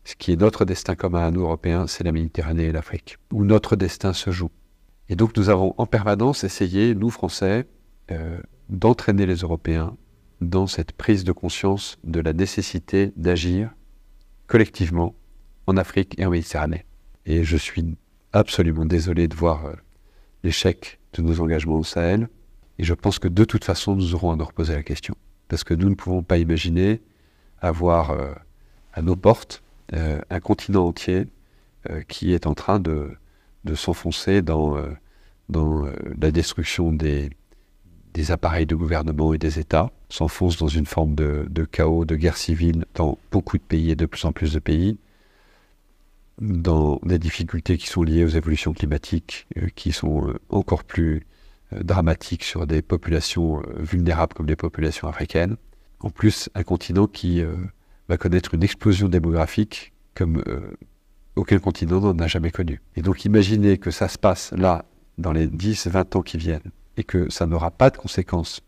Ce qui est notre destin commun à nous, Européens, c'est la Méditerranée et l'Afrique, où notre destin se joue. Et donc nous avons en permanence essayé, nous Français, d'entraîner les Européens dans cette prise de conscience de la nécessité d'agir collectivement en Afrique et en Méditerranée. Et je suis absolument désolé de voir l'échec de nos engagements au Sahel. Et je pense que de toute façon, nous aurons à nous reposer la question. Parce que nous ne pouvons pas imaginer avoir à nos portes un continent entier qui est en train de s'enfoncer dans la destruction des appareils de gouvernement et des États, s'enfonce dans une forme de chaos, de guerre civile dans beaucoup de pays et de plus en plus de pays, dans des difficultés qui sont liées aux évolutions climatiques, qui sont encore plus dramatiques sur des populations vulnérables comme les populations africaines. En plus, un continent qui va connaître une explosion démographique comme aucun continent n'en a jamais connu. Et donc imaginez que ça se passe là, dans les 10-20 ans qui viennent, et que ça n'aura pas de conséquences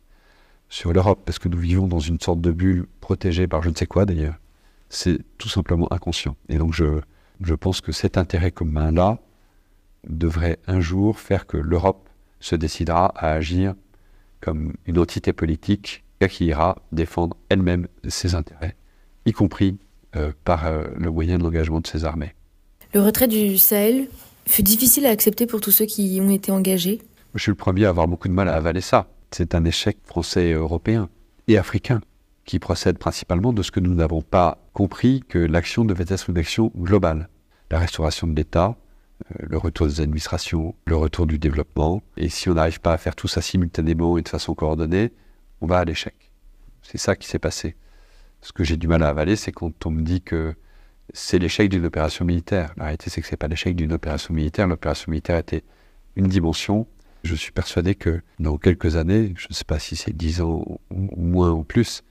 sur l'Europe, parce que nous vivons dans une sorte de bulle protégée par je ne sais quoi d'ailleurs, c'est tout simplement inconscient. Et donc je pense que cet intérêt commun-là devrait un jour faire que l'Europe se décidera à agir comme une entité politique qui ira défendre elle-même ses intérêts, y compris par le moyen de l'engagement de ses armées. Le retrait du Sahel fut difficile à accepter pour tous ceux qui y ont été engagés. Je suis le premier à avoir beaucoup de mal à avaler ça. C'est un échec français et européen et africain qui procède principalement de ce que nous n'avons pas compris que l'action devait être une action globale. La restauration de l'État, le retour des administrations, le retour du développement. Et si on n'arrive pas à faire tout ça simultanément et de façon coordonnée, on va à l'échec. C'est ça qui s'est passé. Ce que j'ai du mal à avaler, c'est quand on me dit que c'est l'échec d'une opération militaire. La réalité, c'est que ce n'est pas l'échec d'une opération militaire. L'opération militaire était une dimension. Je suis persuadé que dans quelques années, je ne sais pas si c'est 10 ans ou moins ou plus,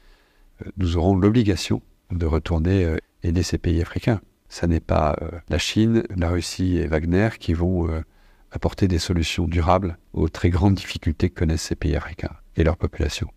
nous aurons l'obligation de retourner aider ces pays africains. Ça n'est pas la Chine, la Russie et Wagner qui vont apporter des solutions durables aux très grandes difficultés que connaissent ces pays africains et leur population.